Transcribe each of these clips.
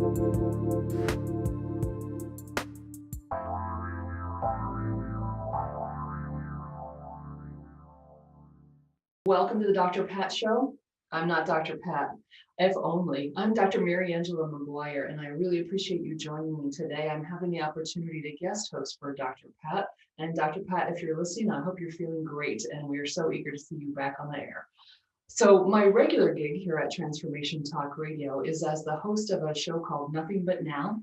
Welcome to the Dr. Pat Show. I'm not Dr. Pat, if only. I'm Dr. Mariangela Maguire, and I really appreciate you joining me today. I'm having the opportunity to guest host for Dr. Pat. And Dr. Pat, if you're listening, I hope you're feeling great, and we are so eager to see you back on the air. So my regular gig here at Transformation Talk Radio is as the host of a show called Nothing But Now,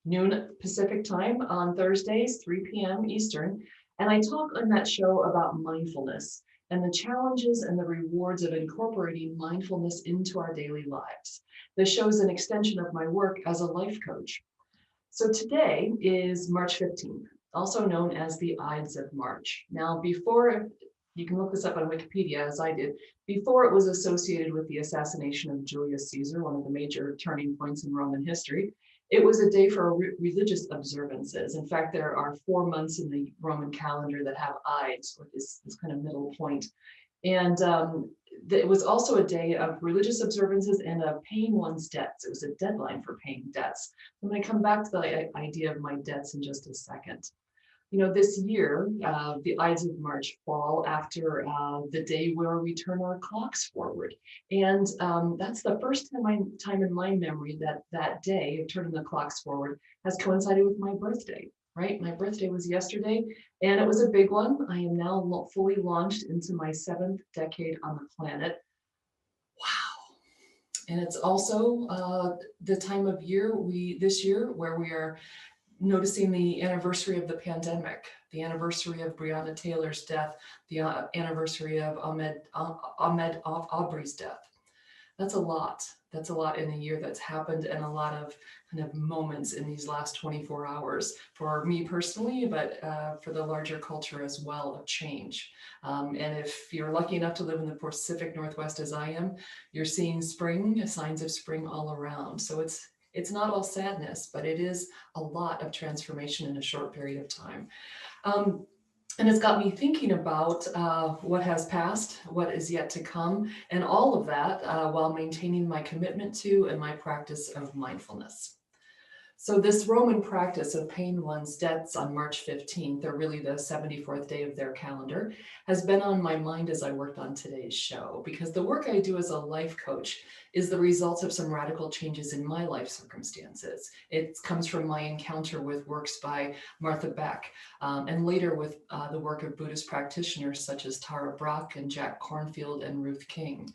noon Pacific time on Thursdays, 3 p.m. Eastern. And I talk on that show about mindfulness and the challenges and the rewards of incorporating mindfulness into our daily lives. The show is an extension of my work as a life coach. So today is March 15th, also known as the Ides of March. Now, before, you can look this up on Wikipedia, as I did, before it was associated with the assassination of Julius Caesar, one of the major turning points in Roman history, it was a day for religious observances. In fact, there are 4 months in the Roman calendar that have Ides, or this kind of middle point. And it was also a day of religious observances and of paying one's debts. It was a deadline for paying debts. I'm going to come back to the idea of my debts in just a second. You know, this year, the Ides of March fall after the day where we turn our clocks forward. And that's the first time in my memory that that day of turning the clocks forward has coincided with my birthday, right? My birthday was yesterday, and it was a big one. I am now fully launched into my 7th decade on the planet. Wow. And it's also the time of year this year where we are noticing the anniversary of the pandemic, the anniversary of Breonna Taylor's death, the anniversary of Ahmaud Arbery's death. That's a lot. That's a lot in a year that's happened, and a lot of kind of moments in these last 24 hours for me personally, but for the larger culture as well, of change. And if you're lucky enough to live in the Pacific Northwest as I am, you're seeing spring, signs of spring all around. So it's not all sadness, but it is a lot of transformation in a short period of time. And it's got me thinking about what has passed, what is yet to come, and all of that while maintaining my commitment to and my practice of mindfulness. So this Roman practice of paying one's debts on March 15th, or really the 74th day of their calendar, has been on my mind as I worked on today's show, because the work I do as a life coach is the result of some radical changes in my life circumstances. It comes from my encounter with works by Martha Beck, and later with the work of Buddhist practitioners such as Tara Brach and Jack Kornfield and Ruth King.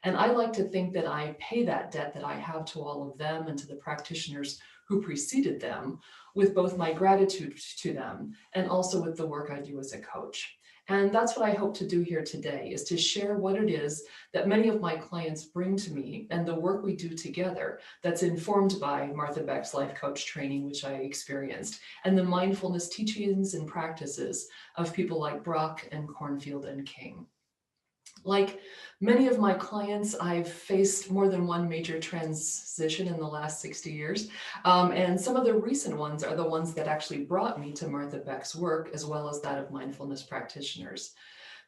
And I like to think that I pay that debt that I have to all of them and to the practitioners who preceded them with both my gratitude to them and also with the work I do as a coach. And that's what I hope to do here today, is to share what it is that many of my clients bring to me and the work we do together that's informed by Martha Beck's life coach training, which I experienced, and the mindfulness teachings and practices of people like Brock and Kornfield and King. Like many of my clients, I've faced more than one major transition in the last 60 years. And some of the recent ones are the ones that actually brought me to Martha Beck's work, as well as that of mindfulness practitioners.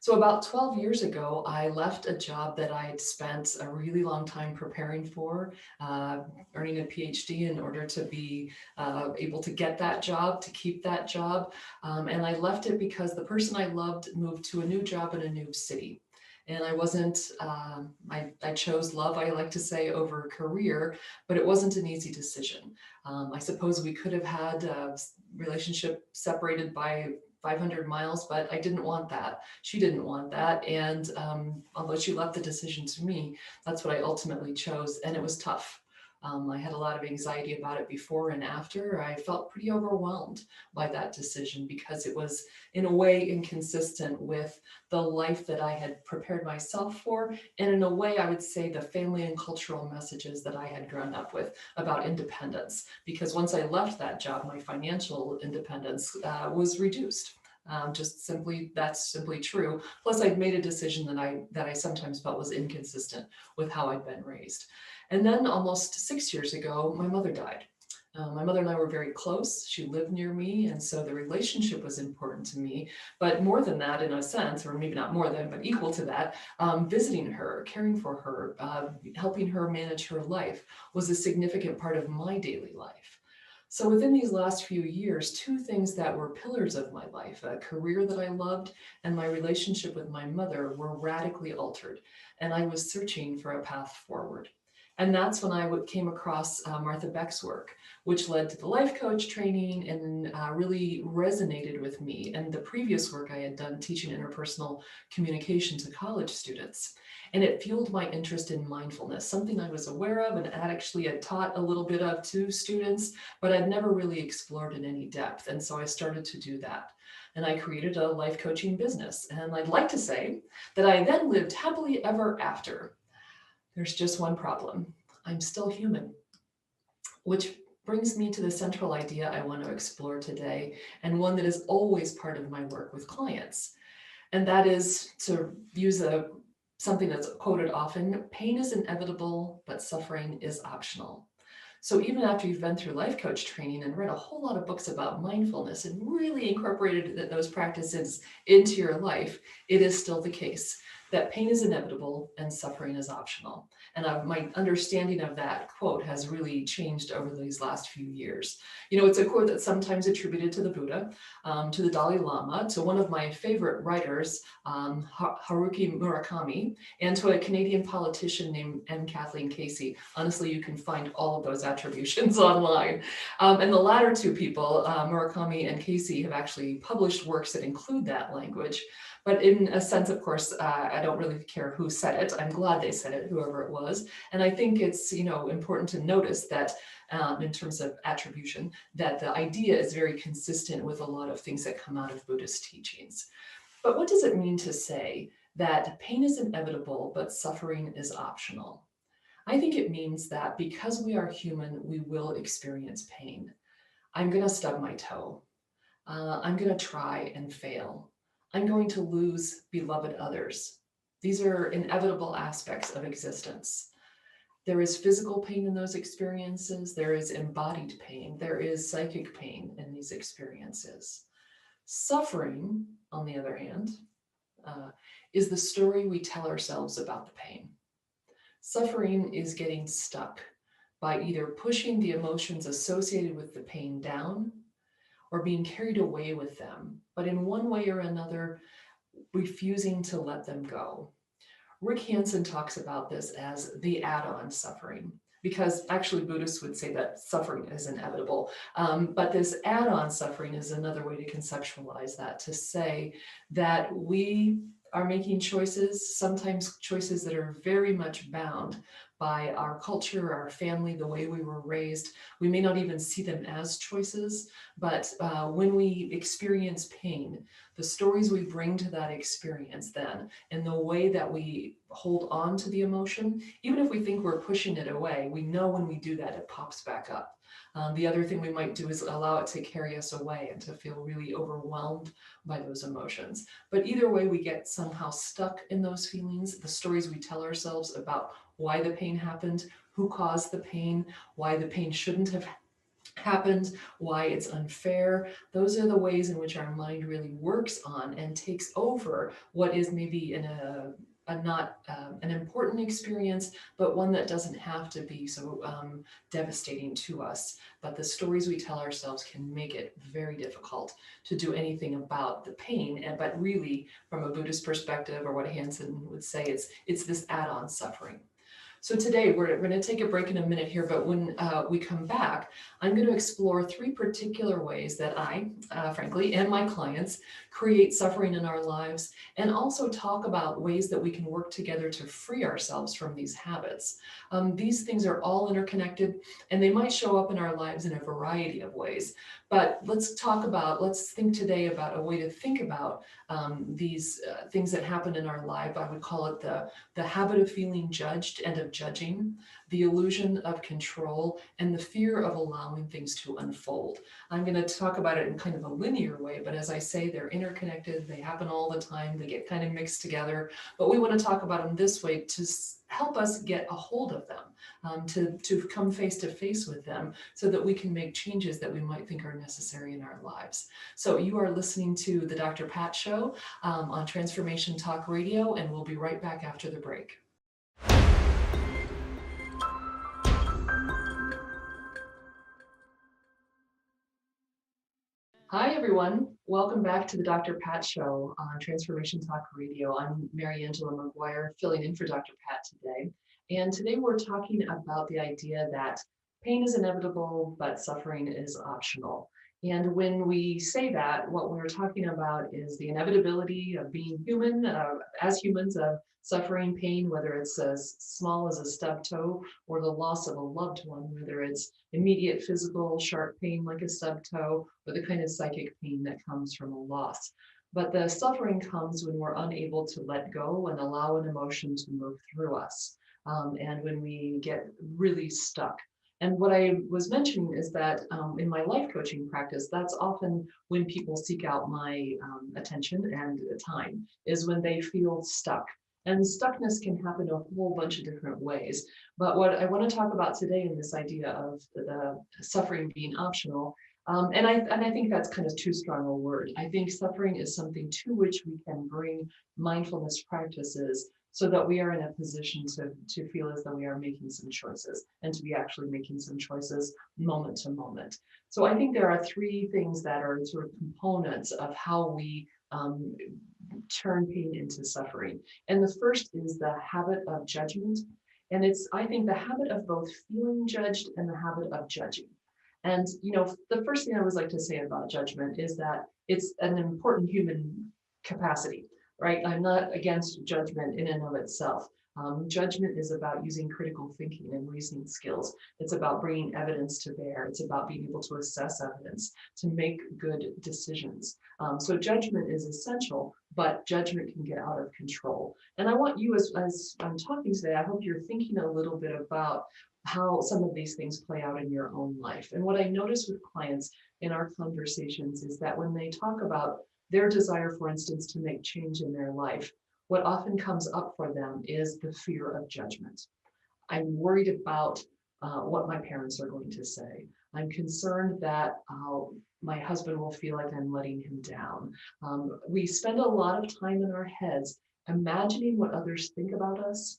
So about 12 years ago, I left a job that I had spent a really long time preparing for, earning a Ph.D. in order to be able to get that job, to keep that job. And I left it because the person I loved moved to a new job in a new city. And I wasn't, I chose love, I like to say, over career, but it wasn't an easy decision. I suppose we could have had a relationship separated by 500 miles, but I didn't want that. She didn't want that. And although she left the decision to me, that's what I ultimately chose. And it was tough. I had a lot of anxiety about it before and after. I felt pretty overwhelmed by that decision because it was in a way inconsistent with the life that I had prepared myself for. And in a way, I would say the family and cultural messages that I had grown up with about independence. Because once I left that job, my financial independence was reduced. That's simply true. Plus, I'd made a decision that I sometimes felt was inconsistent with how I'd been raised. And then almost 6 years ago, my mother died. My mother and I were very close. She lived near me, and so the relationship was important to me. But more than that, in a sense, or maybe not more than, but equal to that, visiting her, caring for her, helping her manage her life was a significant part of my daily life. So within these last few years, two things that were pillars of my life, a career that I loved and my relationship with my mother, were radically altered. And I was searching for a path forward. And that's when I came across Martha Beck's work, which led to the life coach training and really resonated with me and the previous work I had done teaching interpersonal communication to college students. And it fueled my interest in mindfulness, something I was aware of and actually had taught a little bit of to students, but I'd never really explored in any depth. And so I started to do that. And I created a life coaching business. And I'd like to say that I then lived happily ever after. There's just one problem. I'm still human, which brings me to the central idea I want to explore today, and one that is always part of my work with clients. And that is, to use something that's quoted often, pain is inevitable, but suffering is optional. So even after you've been through life coach training and read a whole lot of books about mindfulness and really incorporated those practices into your life, it is still the case that pain is inevitable and suffering is optional. And my understanding of that quote has really changed over these last few years. You know, it's a quote that's sometimes attributed to the Buddha, to the Dalai Lama, to one of my favorite writers, Haruki Murakami, and to a Canadian politician named M. Kathleen Casey. Honestly, you can find all of those attributions online. And the latter two people, Murakami and Casey, have actually published works that include that language. But in a sense, of course, I don't really care who said it. I'm glad they said it, whoever it was. And I think it's, important to notice that in terms of attribution, that the idea is very consistent with a lot of things that come out of Buddhist teachings. But what does it mean to say that pain is inevitable, but suffering is optional? I think it means that because we are human, we will experience pain. I'm going to stub my toe. I'm going to try and fail. I'm going to lose beloved others. These are inevitable aspects of existence. There is physical pain in those experiences. There is embodied pain. There is psychic pain in these experiences. Suffering, on the other hand, is the story we tell ourselves about the pain. Suffering is getting stuck by either pushing the emotions associated with the pain down or being carried away with them, but in one way or another, refusing to let them go. Rick Hanson talks about this as the add-on suffering, because actually Buddhists would say that suffering is inevitable. But this add-on suffering is another way to conceptualize that, to say that we are making choices, sometimes choices that are very much bound by our culture, our family, the way we were raised. We may not even see them as choices, but when we experience pain, the stories we bring to that experience then, and the way that we hold on to the emotion, even if we think we're pushing it away, we know when we do that, it pops back up. The other thing we might do is allow it to carry us away and to feel really overwhelmed by those emotions. But either way, we get somehow stuck in those feelings, the stories we tell ourselves about why the pain happened, who caused the pain, why the pain shouldn't have happened, why it's unfair. Those are the ways in which our mind really works on and takes over what is maybe not an important experience, but one that doesn't have to be so devastating to us. But the stories we tell ourselves can make it very difficult to do anything about the pain. But really, from a Buddhist perspective, or what Hanson would say, it's this add-on suffering. So today we're going to take a break in a minute here, but when we come back, I'm going to explore three particular ways that I, frankly, and my clients create suffering in our lives, and also talk about ways that we can work together to free ourselves from these habits. These things are all interconnected, and they might show up in our lives in a variety of ways. But let's think today about a way to think about these things that happen in our life. I would call it the habit of feeling judged and of of judging, the illusion of control, and the fear of allowing things to unfold. I'm going to talk about it in kind of a linear way, but as I say, they're interconnected, they happen all the time, they get kind of mixed together, but we want to talk about them this way to help us get a hold of them, to come face to face with them so that we can make changes that we might think are necessary in our lives. So you are listening to the Dr. Pat Show on Transformation Talk Radio, and we'll be right back after the break. Hi, everyone. Welcome back to the Dr. Pat Show on Transformation Talk Radio. I'm Mariangela Maguire, filling in for Dr. Pat today. And today we're talking about the idea that pain is inevitable, but suffering is optional. And when we say that, what we're talking about is the inevitability of being human, as humans, of suffering pain, whether it's as small as a stub toe or the loss of a loved one, whether it's immediate physical sharp pain like a stub toe or the kind of psychic pain that comes from a loss. But the suffering comes when we're unable to let go and allow an emotion to move through us, and when we get really stuck. And what I was mentioning is that in my life coaching practice, that's often when people seek out my attention and time, is when they feel stuck. And stuckness can happen a whole bunch of different ways. But what I want to talk about today in this idea of the suffering being optional, and I think that's kind of too strong a word. I think suffering is something to which we can bring mindfulness practices so that we are in a position to feel as though we are making some choices and to be actually making some choices moment to moment. So I think there are three things that are sort of components of how we turn pain into suffering. And the first is the habit of judgment. And it's, I think, the habit of both feeling judged and the habit of judging. And, the first thing I always like to say about judgment is that it's an important human capacity, right? I'm not against judgment in and of itself. Judgment is about using critical thinking and reasoning skills. It's about bringing evidence to bear. It's about being able to assess evidence, to make good decisions. So judgment is essential, but judgment can get out of control. And I want you, as I'm talking today, I hope you're thinking a little bit about how some of these things play out in your own life. And what I notice with clients in our conversations is that when they talk about their desire, for instance, to make change in their life, what often comes up for them is the fear of judgment. I'm worried about what my parents are going to say. I'm concerned that my husband will feel like I'm letting him down. We spend a lot of time in our heads imagining what others think about us,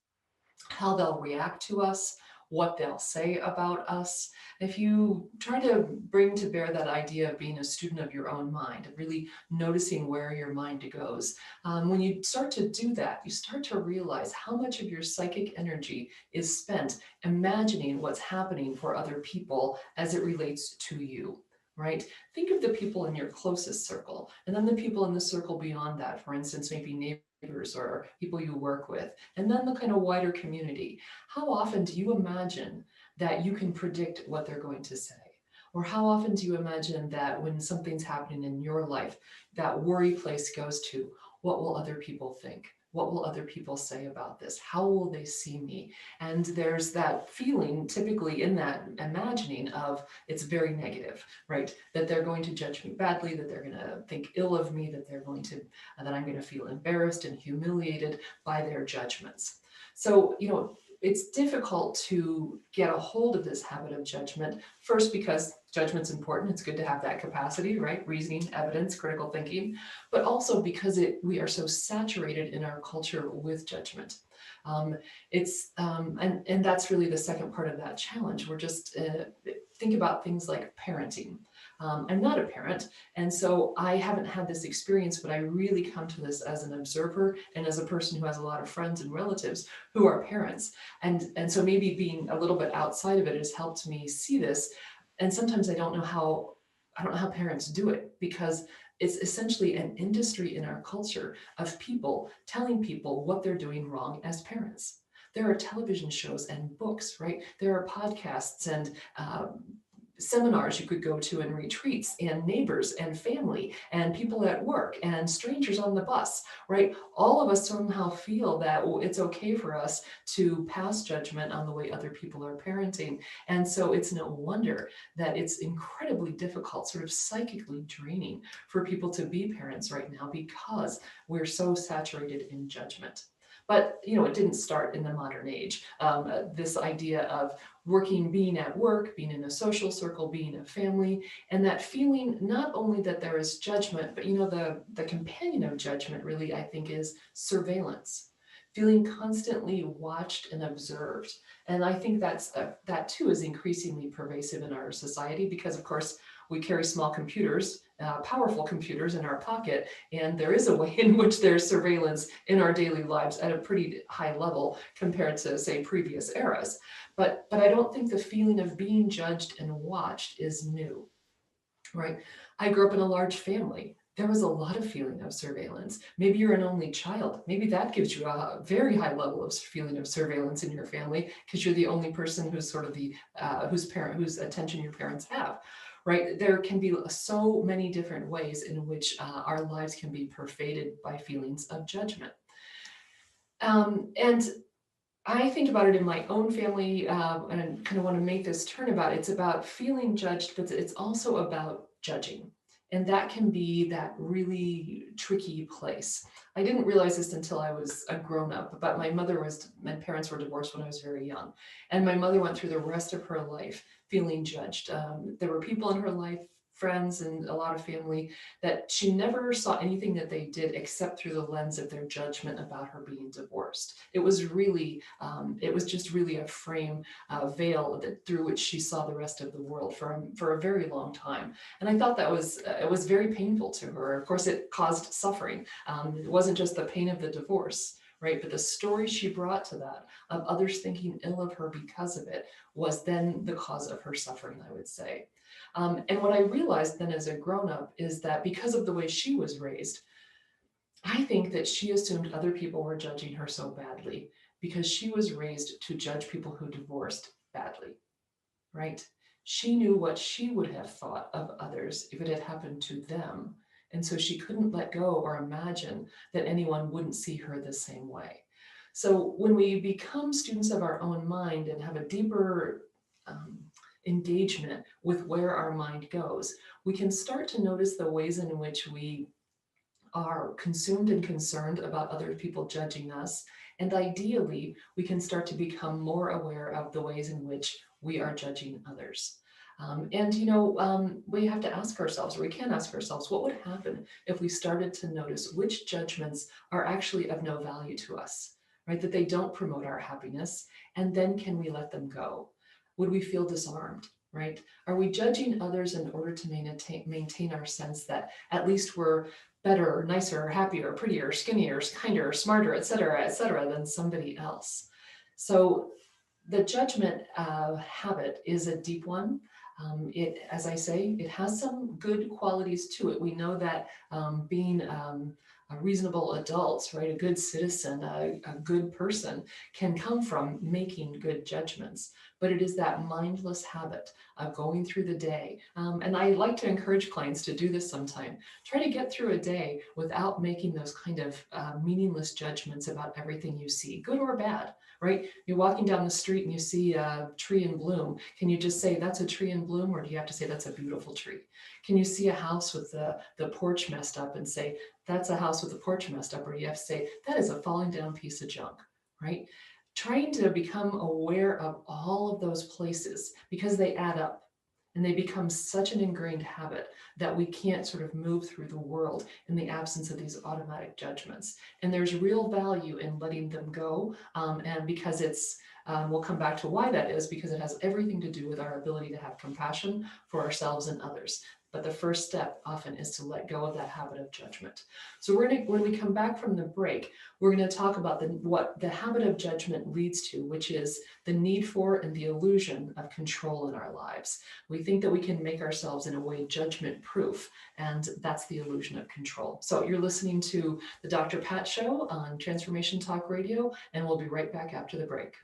how they'll react to us, what they'll say about us. If you try to bring to bear that idea of being a student of your own mind, of really noticing where your mind goes, when you start to do that, you start to realize how much of your psychic energy is spent imagining what's happening for other people as it relates to you. Right? Think of the people in your closest circle, and then the people in the circle beyond that, for instance, maybe neighbors or people you work with, and then the kind of wider community. How often do you imagine that you can predict what they're going to say? Or how often do you imagine that when something's happening in your life, that worry place goes to, what will other people think? What will other people say about this? How will they see me? And there's that feeling typically in that imagining of it's very negative, right? That they're going to judge me badly, that they're going to think ill of me, that they're going to, that I'm going to feel embarrassed and humiliated by their judgments. So, it's difficult to get a hold of this habit of judgment. First, because judgment's important. It's good to have that capacity, right? Reasoning, evidence, critical thinking, but also because we are so saturated in our culture with judgment. And that's really the second part of that challenge. We're just, think about things like parenting. I'm not a parent, and so I haven't had this experience, but I really come to this as an observer and as a person who has a lot of friends and relatives who are parents. And so maybe being a little bit outside of it has helped me see this. And sometimes I don't know how parents do it, because it's essentially an industry in our culture of people telling people what they're doing wrong as parents. There are television shows and books, right? There are podcasts and seminars you could go to and retreats and neighbors and family and people at work and strangers on the bus, right? All of us somehow feel that it's okay for us to pass judgment on the way other people are parenting. And so it's no wonder that it's incredibly difficult, sort of psychically draining for people to be parents right now because we're so saturated in judgment. But it didn't start in the modern age. This idea of being at work, being in a social circle, being a family, and that feeling not only that there is judgment, but the companion of judgment really, I think, is surveillance, feeling constantly watched and observed. And I think that too is increasingly pervasive in our society because, of course, we carry small computers, powerful computers in our pocket, and there is a way in which there's surveillance in our daily lives at a pretty high level compared to, say, previous eras. But I don't think the feeling of being judged and watched is new, right? I grew up in a large family. There was a lot of feeling of surveillance. Maybe you're an only child. Maybe that gives you a very high level of feeling of surveillance in your family because you're the only person who's sort of whose attention your parents have, right? There can be so many different ways in which our lives can be pervaded by feelings of judgment. And I think about it in my own family, and I kind of want to make this turn about it's about feeling judged, but it's also about judging. And that can be that really tricky place. I didn't realize this until I was a grown up, but my parents were divorced when I was very young. And my mother went through the rest of her life feeling judged. There were people in her life, friends and a lot of family, that she never saw anything that they did except through the lens of their judgment about her being divorced. It was just really a frame, veil through which she saw the rest of the world for a very long time. And I thought it was very painful to her. Of course, it caused suffering. It wasn't just the pain of the divorce, right? But the story she brought to that of others thinking ill of her because of it was then the cause of her suffering, I would say. And what I realized then as a grown-up is that because of the way she was raised, I think that she assumed other people were judging her so badly because she was raised to judge people who divorced badly, right? She knew what she would have thought of others if it had happened to them. And so she couldn't let go or imagine that anyone wouldn't see her the same way. So when we become students of our own mind and have a deeper engagement with where our mind goes, we can start to notice the ways in which we are consumed and concerned about other people judging us. And ideally, we can start to become more aware of the ways in which we are judging others. We have to ask ourselves, or we can ask ourselves, what would happen if we started to notice which judgments are actually of no value to us, right? That they don't promote our happiness, and then can we let them go? Would we feel disarmed, right? Are we judging others in order to maintain our sense that at least we're better, or nicer, or happier, or prettier, or skinnier, or kinder, or smarter, et cetera, than somebody else? So the judgment habit is a deep one. As I say, it has some good qualities to it. We know that being a reasonable adult, right, a good citizen, a good person can come from making good judgments. But it is that mindless habit of going through the day. And I like to encourage clients to do this sometime. Try to get through a day without making those kind of meaningless judgments about everything you see, good or bad, right? You're walking down the street and you see a tree in bloom. Can you just say that's a tree in bloom, or do you have to say that's a beautiful tree? Can you see a house with the porch messed up and say that's a house with the porch messed up, or do you have to say that is a falling down piece of junk, right? Trying to become aware of all of those places because they add up and they become such an ingrained habit that we can't sort of move through the world in the absence of these automatic judgments. And there's real value in letting them go. And because we'll come back to why that is, because it has everything to do with our ability to have compassion for ourselves and others. But the first step often is to let go of that habit of judgment. So when we come back from the break, we're going to talk about what the habit of judgment leads to, which is the need for and the illusion of control in our lives. We think that we can make ourselves in a way judgment proof, and that's the illusion of control. So you're listening to the Dr. Pat Show on Transformation Talk Radio, and we'll be right back after the break.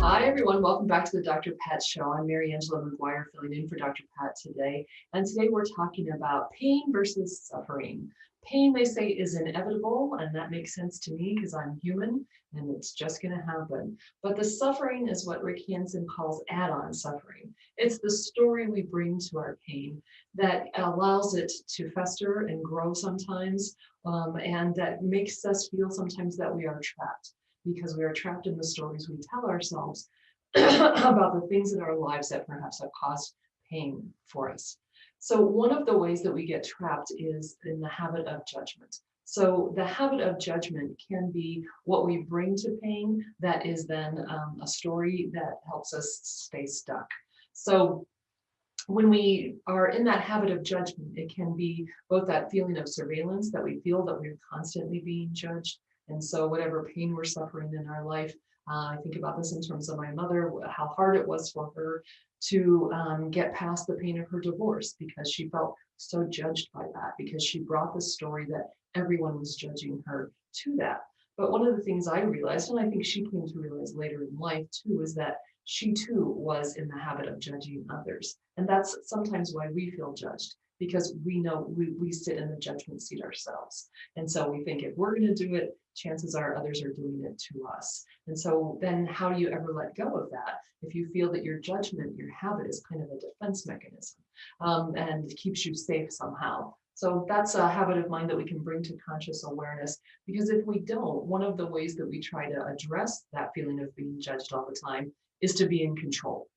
Hi, everyone. Welcome back to the Dr. Pat Show. I'm Mariangela Maguire filling in for Dr. Pat today. And today we're talking about pain versus suffering. Pain, they say, is inevitable, and that makes sense to me because I'm human and it's just going to happen. But the suffering is what Rick Hansen calls add-on suffering. It's the story we bring to our pain that allows it to fester and grow sometimes, and that makes us feel sometimes that we are trapped, because we are trapped in the stories we tell ourselves about the things in our lives that perhaps have caused pain for us. So one of the ways that we get trapped is in the habit of judgment. So the habit of judgment can be what we bring to pain that is then a story that helps us stay stuck. So when we are in that habit of judgment, it can be both that feeling of surveillance, that we feel that we're constantly being judged. And so whatever pain we're suffering in our life, I think about this in terms of my mother, how hard it was for her to get past the pain of her divorce, because she felt so judged by that, because she brought the story that everyone was judging her to that. But one of the things I realized, and I think she came to realize later in life too, is that she too was in the habit of judging others. And that's sometimes why we feel judged, because we know we sit in the judgment seat ourselves. And so we think if we're going to do it, chances are others are doing it to us. And so then how do you ever let go of that if you feel that your judgment, your habit is kind of a defense mechanism, and keeps you safe somehow? So that's a habit of mind that we can bring to conscious awareness, because if we don't, one of the ways that we try to address that feeling of being judged all the time is to be in control,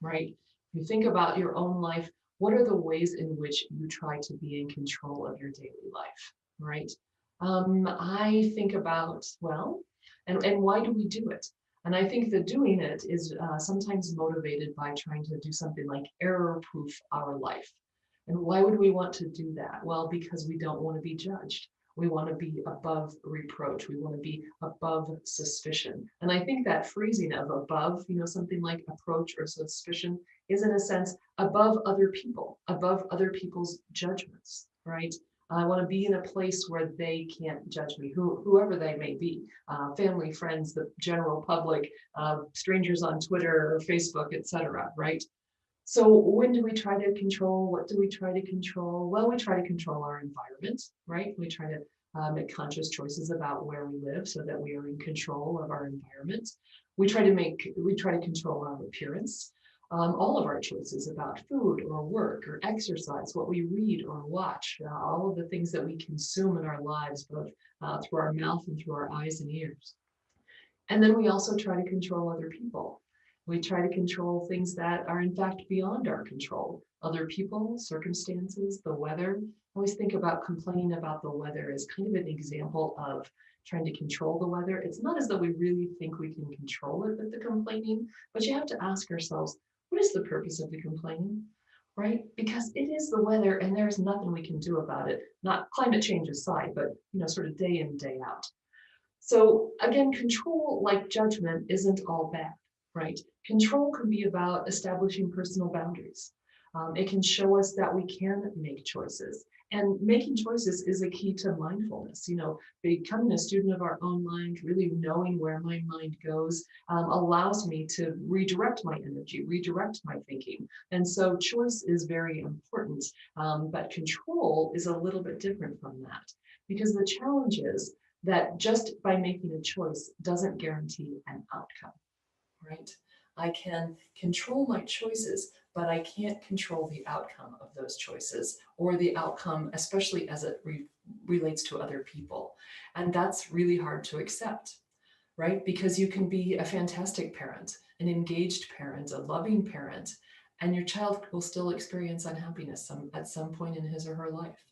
right? If you think about your own life, what are the ways in which you try to be in control of your daily life, right? I think about, well, and why do we do it? And I think that doing it is sometimes motivated by trying to do something like error-proof our life. And why would we want to do that? Well, because we don't want to be judged. We want to be above reproach. We want to be above suspicion. And I think that phrasing of above, something like approach or suspicion, is in a sense above other people, above other people's judgments, right? I want to be in a place where they can't judge me, whoever they may be, family, friends, the general public, strangers on Twitter or Facebook, etc., right? So when do we try to control? What do we try to control? Well, we try to control our environment, right? We try to make conscious choices about where we live so that we are in control of our environment. We try to control our appearance, all of our choices about food or work or exercise, what we read or watch, all of the things that we consume in our lives, both through our mouth and through our eyes and ears. And then we also try to control other people. We try to control things that are in fact beyond our control. Other people, circumstances, the weather. I always think about complaining about the weather as kind of an example of trying to control the weather. It's not as though we really think we can control it with the complaining, but you have to ask ourselves, what is the purpose of the complaining? Right? Because it is the weather and there's nothing we can do about it. Not climate change aside, but sort of day in, day out. So again, control, like judgment, isn't all bad, right? Control can be about establishing personal boundaries. It can show us that we can make choices. And making choices is a key to mindfulness. Becoming a student of our own mind, really knowing where my mind goes, allows me to redirect my energy, redirect my thinking. And so choice is very important, but control is a little bit different from that. Because the challenge is that just by making a choice doesn't guarantee an outcome, right? I can control my choices, but I can't control the outcome of those choices, or the outcome, especially as it relates to other people. And that's really hard to accept, right? Because you can be a fantastic parent, an engaged parent, a loving parent, and your child will still experience unhappiness at some point in his or her life.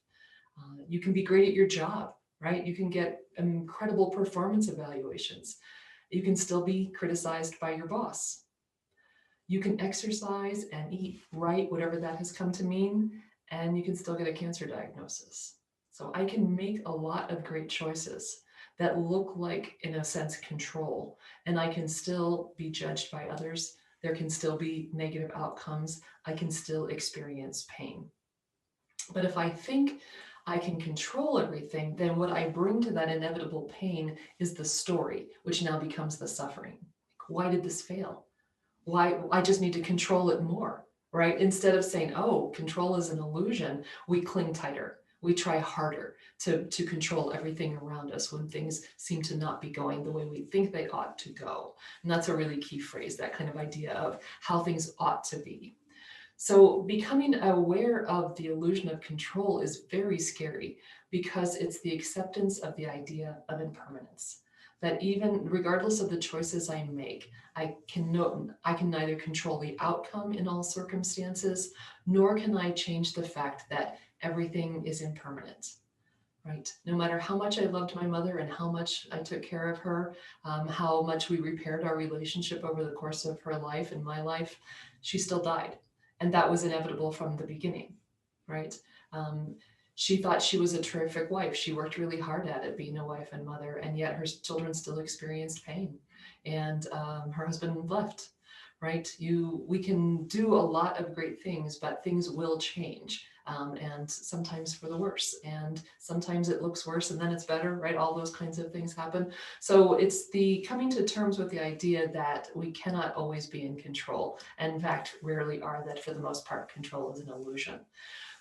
You can be great at your job, right? You can get incredible performance evaluations. You can still be criticized by your boss. You can exercise and eat right, whatever that has come to mean, and you can still get a cancer diagnosis. So I can make a lot of great choices that look like, in a sense, control, and I can still be judged by others. There can still be negative outcomes. I can still experience pain. But if I think I can control everything, then what I bring to that inevitable pain is the story, which now becomes the suffering. why did this fail? Why? I just need to control it more, right? Instead of saying, oh, control is an illusion, we cling tighter. We try harder to control everything around us when things seem to not be going the way we think they ought to go. And that's a really key phrase, that kind of idea of how things ought to be. So becoming aware of the illusion of control is very scary because it's the acceptance of the idea of impermanence. That even regardless of the choices I make, I can neither control the outcome in all circumstances, nor can I change the fact that everything is impermanent. Right. No matter how much I loved my mother and how much I took care of her, how much we repaired our relationship over the course of her life and my life, she still died. And that was inevitable from the beginning, right? Um, she thought she was a terrific wife. She worked really hard at it, being a wife and mother, and yet her children still experienced pain. And her husband left, right? We can do a lot of great things, but things will change. And sometimes for the worse, and sometimes it looks worse and then it's better, right? All those kinds of things happen. So it's the coming to terms with the idea that we cannot always be in control, and in fact rarely are, that for the most part control is an illusion.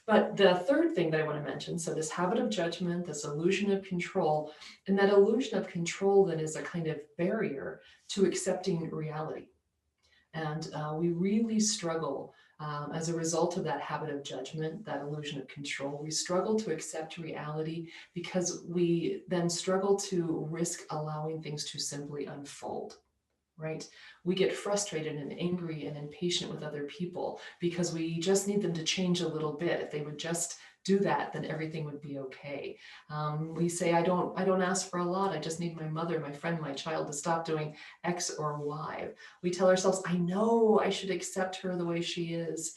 But the third thing that I want to mention, so this habit of judgment, this illusion of control, and that illusion of control then is a kind of barrier to accepting reality. And we really struggle as a result of that habit of judgment, that illusion of control. We struggle to accept reality because we then struggle to risk allowing things to simply unfold. Right? We get frustrated and angry and impatient with other people because we just need them to change a little bit. If they would just do that, then everything would be okay. We say, I don't ask for a lot. I just need my mother, my friend, my child to stop doing X or Y. We tell ourselves, I know I should accept her the way she is.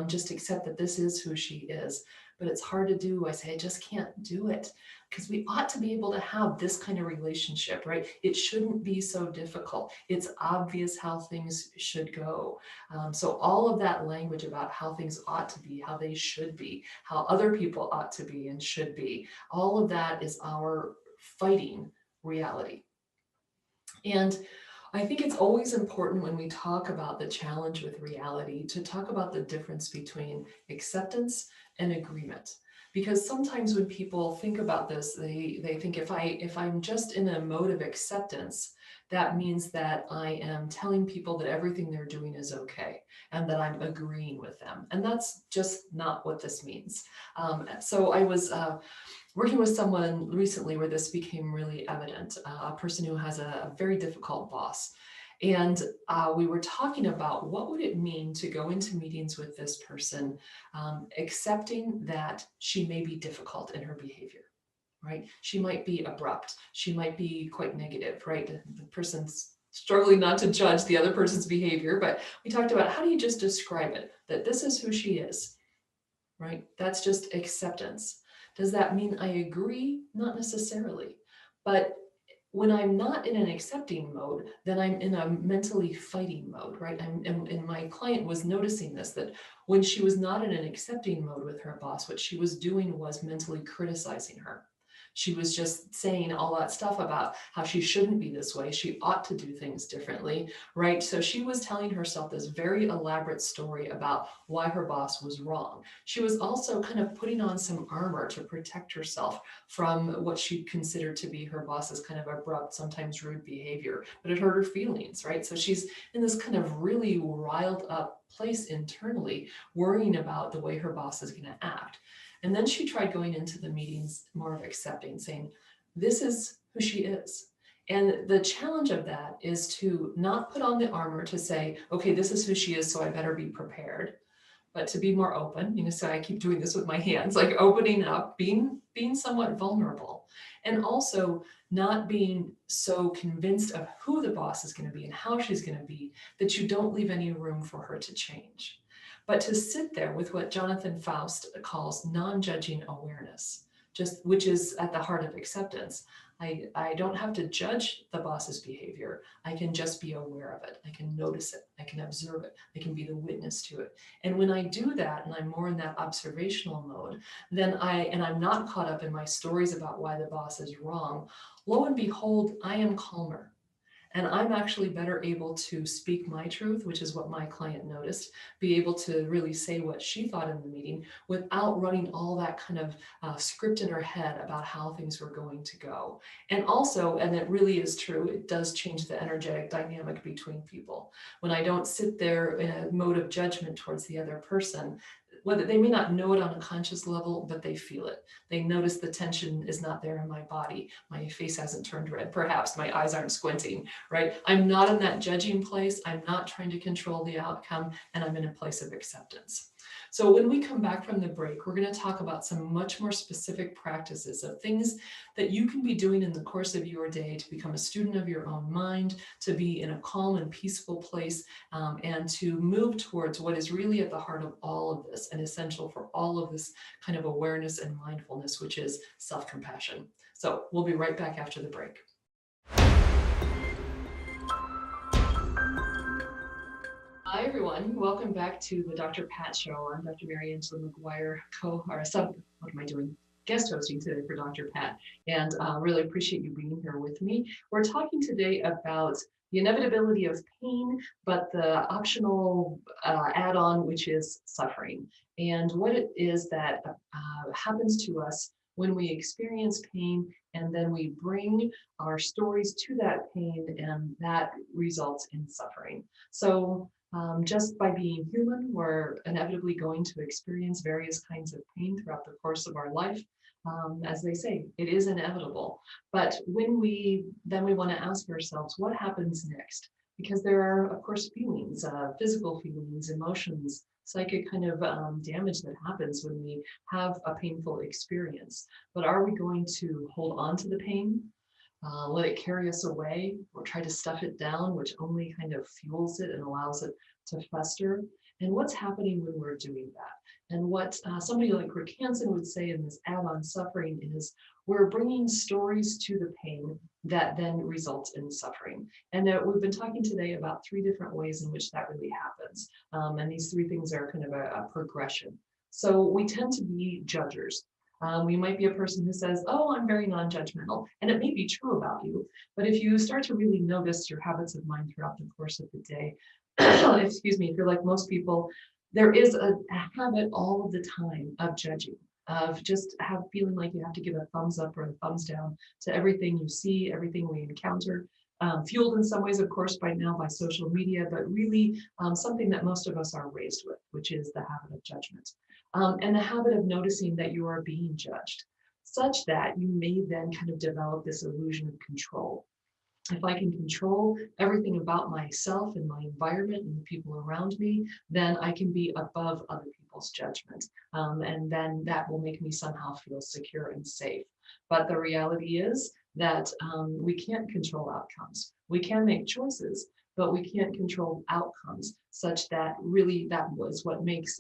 Just accept that this is who she is. But it's hard to do. I say, I just can't do it, because we ought to be able to have this kind of relationship, right? It shouldn't be so difficult. It's obvious how things should go. So all of that language about how things ought to be, how they should be, how other people ought to be and should be, all of that is our fighting reality. And I think it's always important when we talk about the challenge with reality to talk about the difference between acceptance and agreement. Because sometimes when people think about this, they think if I'm just in a mode of acceptance, that means that I am telling people that everything they're doing is okay and that I'm agreeing with them. And that's just not what this means. So I was working with someone recently where this became really evident, a person who has a very difficult boss. And we were talking about what would it mean to go into meetings with this person, accepting that she may be difficult in her behavior, right? She might be abrupt. She might be quite negative, right? The person's struggling not to judge the other person's behavior, but we talked about how do you just describe it, that this is who she is, right? That's just acceptance. Does that mean I agree? Not necessarily. But when I'm not in an accepting mode, then I'm in a mentally fighting mode, right? And my client was noticing this, that when she was not in an accepting mode with her boss, what she was doing was mentally criticizing her. She was just saying all that stuff about how she shouldn't be this way. She ought to do things differently, right? So she was telling herself this very elaborate story about why her boss was wrong. She was also kind of putting on some armor to protect herself from what she considered to be her boss's kind of abrupt, sometimes rude behavior, but it hurt her feelings, right? So she's in this kind of really riled up place internally, worrying about the way her boss is going to act. And then she tried going into the meetings more of accepting, saying, this is who she is. And the challenge of that is to not put on the armor to say, okay, this is who she is, so I better be prepared, but to be more open. So I keep doing this with my hands, like opening up, being somewhat vulnerable, and also not being so convinced of who the boss is going to be and how she's going to be that you don't leave any room for her to change. But to sit there with what Jonathan Faust calls non-judging awareness, which is at the heart of acceptance. I don't have to judge the boss's behavior. I can just be aware of it. I can notice it. I can observe it. I can be the witness to it. And when I do that, and I'm more in that observational mode, then I'm not caught up in my stories about why the boss is wrong, lo and behold, I am calmer. And I'm actually better able to speak my truth, which is what my client noticed, be able to really say what she thought in the meeting without running all that kind of script in her head about how things were going to go. And also, and it really is true, it does change the energetic dynamic between people. When I don't sit there in a mode of judgment towards the other person, whether they may not know it on a conscious level, but they feel it. They notice the tension is not there in my body. My face hasn't turned red. Perhaps my eyes aren't squinting, right? I'm not in that judging place. I'm not trying to control the outcome, and I'm in a place of acceptance. So when we come back from the break, we're going to talk about some much more specific practices of things that you can be doing in the course of your day to become a student of your own mind, to be in a calm and peaceful place, and to move towards what is really at the heart of all of this and essential for all of this kind of awareness and mindfulness, which is self-compassion. So we'll be right back after the break. Hi, everyone. Welcome back to the Dr. Pat Show. I'm Dr. Mariangela Maguire, guest hosting today for Dr. Pat, and really appreciate you being here with me. We're talking today about the inevitability of pain, but the optional add-on, which is suffering, and what it is that happens to us when we experience pain, and then we bring our stories to that pain, and that results in suffering. So just by being human, we're inevitably going to experience various kinds of pain throughout the course of our life. As they say, it is inevitable. But when we want to ask ourselves, what happens next? Because there are, of course, feelings, physical feelings, emotions, psychic kind of damage that happens when we have a painful experience. But are we going to hold on to the pain? Let it carry us away, or try to stuff it down, which only kind of fuels it and allows it to fester? And what's happening when we're doing that? And what somebody like Rick Hansen would say in this add-on suffering is, we're bringing stories to the pain that then results in suffering. And we've been talking today about 3 different ways in which that really happens. And these 3 things are kind of a progression. So we tend to be judgers. We might be a person who says, oh, I'm very non-judgmental, and it may be true about you, but if you start to really notice your habits of mind throughout the course of the day, excuse me, if you're like most people, there is a habit all of the time of judging, of just feeling like you have to give a thumbs up or a thumbs down to everything you see, everything we encounter. Fueled in some ways, of course, by now by social media, but really something that most of us are raised with, which is the habit of judgment. And the habit of noticing that you are being judged, such that you may then kind of develop this illusion of control. If I can control everything about myself and my environment and the people around me, then I can be above other people's judgment. And then that will make me somehow feel secure and safe. But the reality is that we can't control outcomes. We can make choices, but we can't control outcomes, such that really that was what makes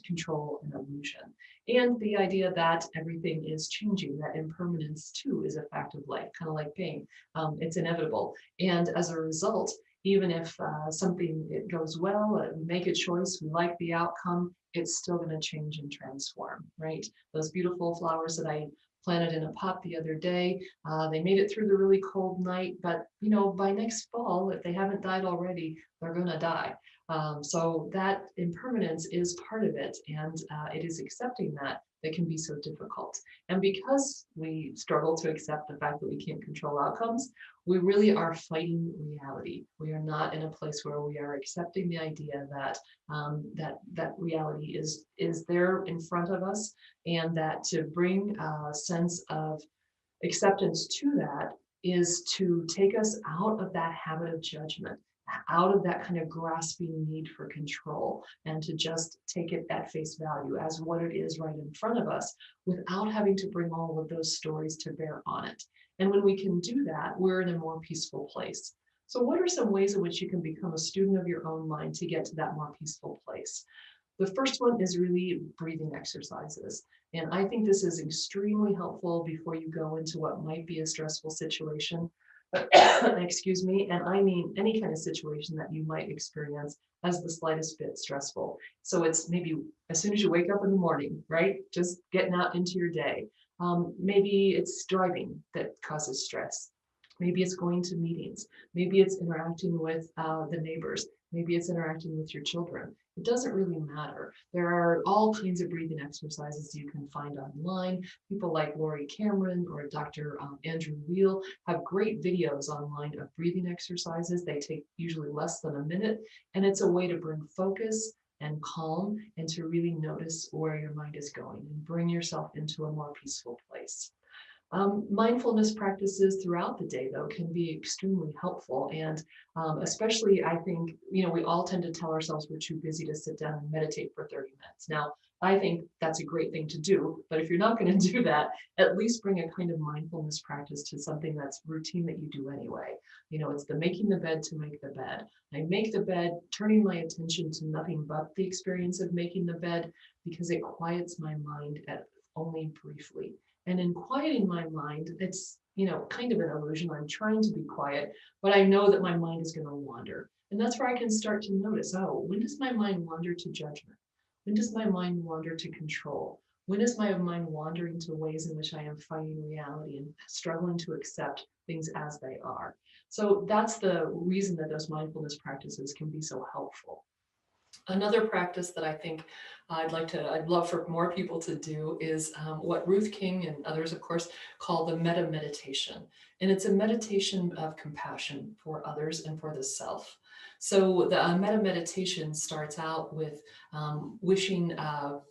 control an illusion. And the idea that everything is changing, that impermanence too is a fact of life, kind of like pain. It's inevitable. And as a result, even if something it goes well, we make a choice, we like the outcome, it's still going to change and transform, right? Those beautiful flowers that I planted in a pot the other day, they made it through the really cold night, but by next fall, if they haven't died already, they're going to die. So that impermanence is part of it, and it is accepting that can be so difficult. And because we struggle to accept the fact that we can't control outcomes, we really are fighting reality. We are not in a place where we are accepting the idea that that reality is there in front of us, and that to bring a sense of acceptance to that is to take us out of that habit of judgment, out of that kind of grasping need for control, and to just take it at face value as what it is right in front of us, without having to bring all of those stories to bear on it. And when we can do that, we're in a more peaceful place. So what are some ways in which you can become a student of your own mind to get to that more peaceful place? The first one is really breathing exercises. And I think this is extremely helpful before you go into what might be a stressful situation. Excuse me, and I mean any kind of situation that you might experience as the slightest bit stressful. So it's maybe as soon as you wake up in the morning, right? Just getting out into your day. Maybe it's driving that causes stress. Maybe it's going to meetings. Maybe it's interacting with the neighbors. Maybe it's interacting with your children. It doesn't really matter. There are all kinds of breathing exercises you can find online. People like Lori Cameron or Dr. Andrew Weil have great videos online of breathing exercises. They take usually less than a minute, and it's a way to bring focus and calm and to really notice where your mind is going and bring yourself into a more peaceful place. Mindfulness practices throughout the day, though, can be extremely helpful. And especially, I think, we all tend to tell ourselves we're too busy to sit down and meditate for 30 minutes. Now, I think that's a great thing to do. But if you're not going to do that, at least bring a kind of mindfulness practice to something that's routine that you do anyway. It's the making the bed to make the bed. I make the bed, turning my attention to nothing but the experience of making the bed because it quiets my mind at only briefly. And in quieting my mind, it's, kind of an illusion. I'm trying to be quiet, but I know that my mind is going to wander. And that's where I can start to notice, oh, when does my mind wander to judgment? When does my mind wander to control? When is my mind wandering to ways in which I am fighting reality and struggling to accept things as they are? So that's the reason that those mindfulness practices can be so helpful. Another practice that I think I'd love for more people to do is what Ruth King and others, of course, call the metta meditation. And it's a meditation of compassion for others and for the self. So the metta meditation starts out with wishing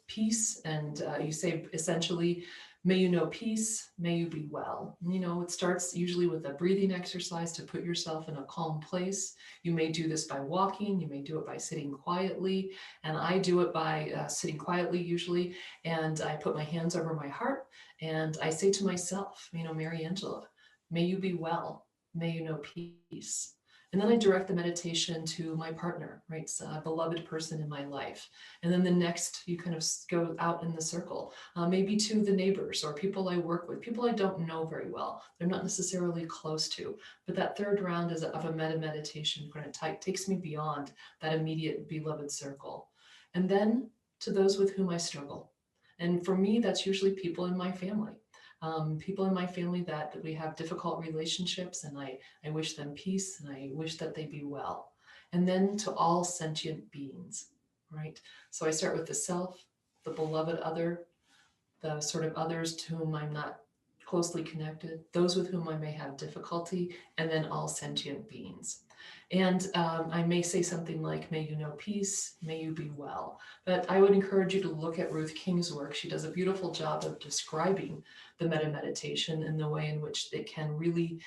peace, and you say essentially, may you know peace, may you be well. It starts usually with a breathing exercise to put yourself in a calm place. You may do this by walking, you may do it by sitting quietly, and I do it by sitting quietly usually, and I put my hands over my heart, and I say to myself, Mariangela, may you be well, may you know peace. And then I direct the meditation to my partner, right? So a beloved person in my life. And then the next, you kind of go out in the circle, maybe to the neighbors or people I work with, people I don't know very well. They're not necessarily close to. But that third round is of a metta meditation kind of takes me beyond that immediate beloved circle. And then to those with whom I struggle. And for me, that's usually people in my family. People in my family that we have difficult relationships, and I wish them peace and I wish that they be well. And then to all sentient beings, right? So I start with the self, the beloved other, the sort of others to whom I'm not closely connected, those with whom I may have difficulty, and then all sentient beings. And I may say something like, may you know peace, may you be well. But I would encourage you to look at Ruth King's work. She does a beautiful job of describing the metta meditation and the way in which it can really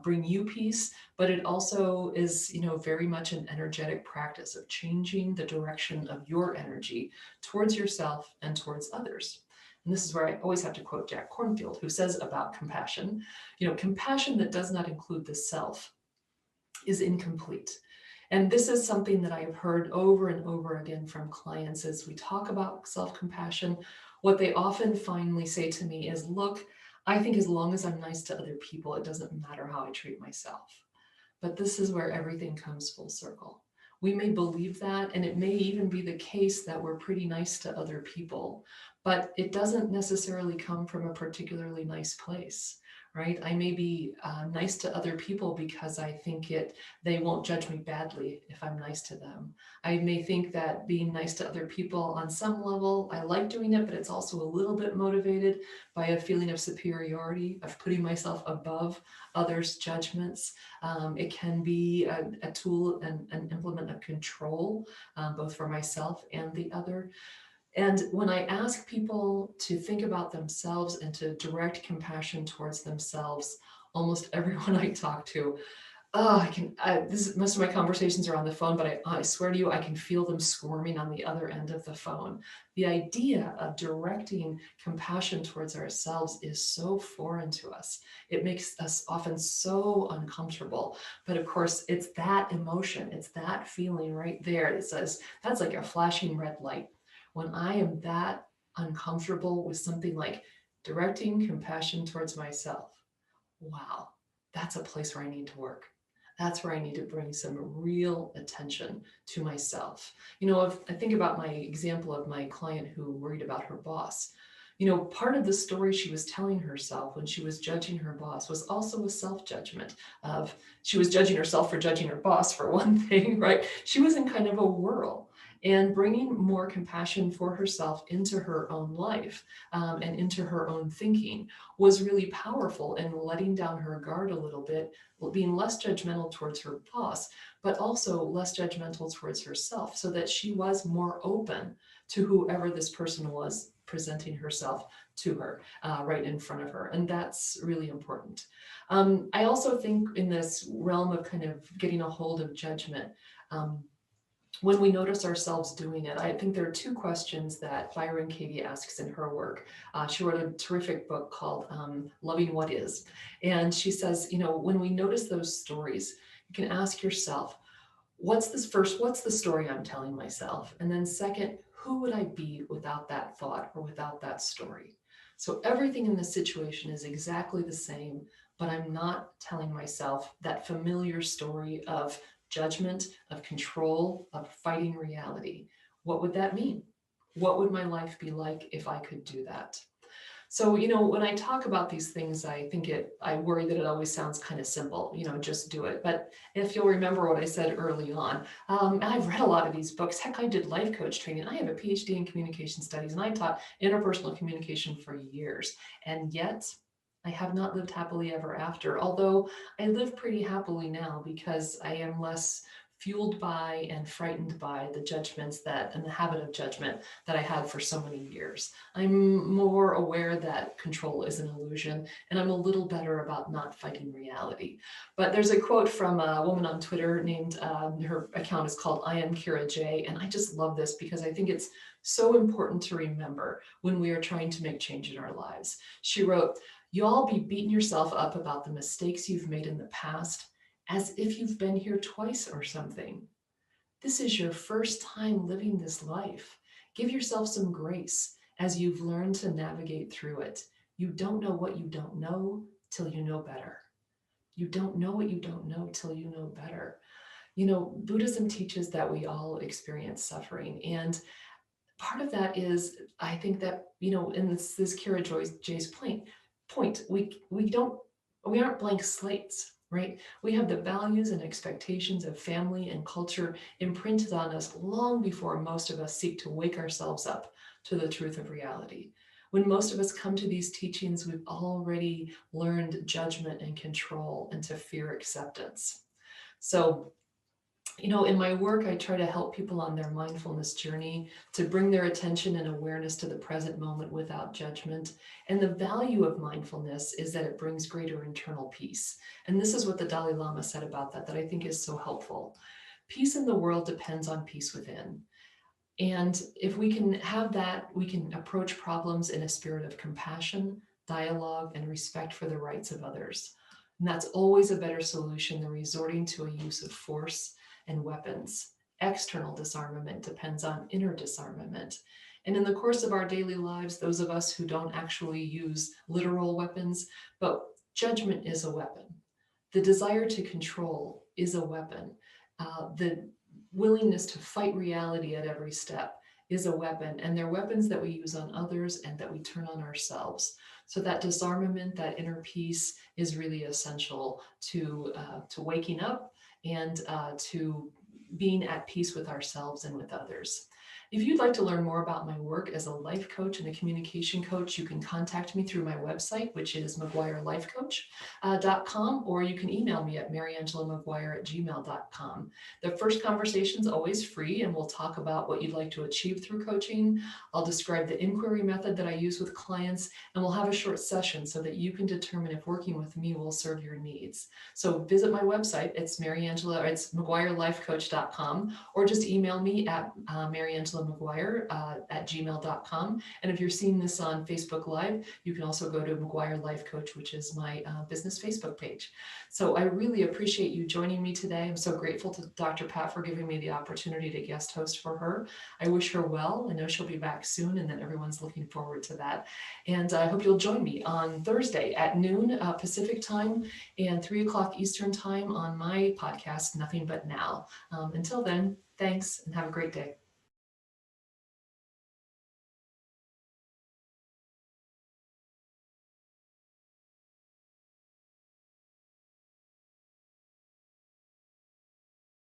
bring you peace, but it also is, very much an energetic practice of changing the direction of your energy towards yourself and towards others. And this is where I always have to quote Jack Kornfield, who says about compassion, compassion that does not include the self is incomplete. And this is something that I have heard over and over again from clients as we talk about self-compassion. What they often finally say to me is, look, I think as long as I'm nice to other people, it doesn't matter how I treat myself. But this is where everything comes full circle. We may believe that, and it may even be the case that we're pretty nice to other people, but it doesn't necessarily come from a particularly nice place, right? I may be nice to other people because I think they won't judge me badly if I'm nice to them. I may think that being nice to other people on some level, I like doing it, but it's also a little bit motivated by a feeling of superiority, of putting myself above others' judgments. It can be a tool and an implement of control, both for myself and the other. And when I ask people to think about themselves and to direct compassion towards themselves, almost everyone I talk to, most of my conversations are on the phone, but I swear to you, I can feel them squirming on the other end of the phone. The idea of directing compassion towards ourselves is so foreign to us. It makes us often so uncomfortable. But of course, it's that emotion, it's that feeling right there. It says, that's like a flashing red light. When I am that uncomfortable with something like directing compassion towards myself, wow, that's a place where I need to work. That's where I need to bring some real attention to myself. If I think about my example of my client who worried about her boss, Part of the story she was telling herself when she was judging her boss was also a self-judgment of, she was judging herself for judging her boss for one thing, right? She was in kind of a whirl, and bringing more compassion for herself into her own life and into her own thinking was really powerful in letting down her guard a little bit, being less judgmental towards her boss, but also less judgmental towards herself, so that she was more open to whoever this person was presenting herself to her right in front of her. And that's really important. I also think in this realm of kind of getting a hold of judgment, when we notice ourselves doing it, I think there are two questions that Byron Katie asks in her work. She wrote a terrific book called Loving What Is. And she says, when we notice those stories, you can ask yourself, what's the story I'm telling myself? And then second, who would I be without that thought or without that story? So everything in this situation is exactly the same, but I'm not telling myself that familiar story of judgment, of control, of fighting reality. What would that mean? What would my life be like if I could do that? So, when I talk about these things, I worry that it always sounds kind of simple, just do it. But if you'll remember what I said early on, I've read a lot of these books. Heck, I did life coach training. I have a PhD in communication studies, and I taught interpersonal communication for years. And yet, I have not lived happily ever after, although I live pretty happily now because I am less fueled by and frightened by the judgments and the habit of judgment that I had for so many years. I'm more aware that control is an illusion, and I'm a little better about not fighting reality. But there's a quote from a woman on Twitter named, her account is called I am Kira J, and I just love this because I think it's so important to remember when we are trying to make change in our lives. She wrote, "You all be beating yourself up about the mistakes you've made in the past as if you've been here twice or something. This is your first time living this life. Give yourself some grace as you've learned to navigate through it. You don't know what you don't know till you know better. You don't know what you don't know till you know better." Buddhism teaches that we all experience suffering. And part of that is, I think that, in this Kira J's point, we aren't blank slates, right? We have the values and expectations of family and culture imprinted on us long before most of us seek to wake ourselves up to the truth of reality. When most of us come to these teachings, we've already learned judgment and control and to fear acceptance. So, in my work, I try to help people on their mindfulness journey to bring their attention and awareness to the present moment without judgment. And the value of mindfulness is that it brings greater internal peace. And this is what the Dalai Lama said about that I think is so helpful. Peace in the world depends on peace within. And if we can have that, we can approach problems in a spirit of compassion, dialogue, and respect for the rights of others. And that's always a better solution than resorting to a use of force and weapons. External disarmament depends on inner disarmament. And in the course of our daily lives, those of us who don't actually use literal weapons, but judgment is a weapon. The desire to control is a weapon. The willingness to fight reality at every step is a weapon, and they're weapons that we use on others and that we turn on ourselves. So that disarmament, that inner peace is really essential to waking up and to being at peace with ourselves and with others. If you'd like to learn more about my work as a life coach and a communication coach, you can contact me through my website, which is maguirelifecoach.com, or you can email me at mariangelamaguire@gmail.com. The first conversation is always free, and we'll talk about what you'd like to achieve through coaching. I'll describe the inquiry method that I use with clients, and we'll have a short session so that you can determine if working with me will serve your needs. So visit my website. It's maguirelifecoach.com, or just email me at Mariangela Maguire at gmail.com. And if you're seeing this on Facebook Live, you can also go to Maguire Life Coach, which is my business Facebook page. So I really appreciate you joining me today. I'm so grateful to Dr. Pat for giving me the opportunity to guest host for her. I wish her well. I know she'll be back soon, and that everyone's looking forward to that. And I hope you'll join me on Thursday at noon Pacific time and 3 o'clock Eastern time on my podcast, Nothing But Now. Until then, thanks and have a great day.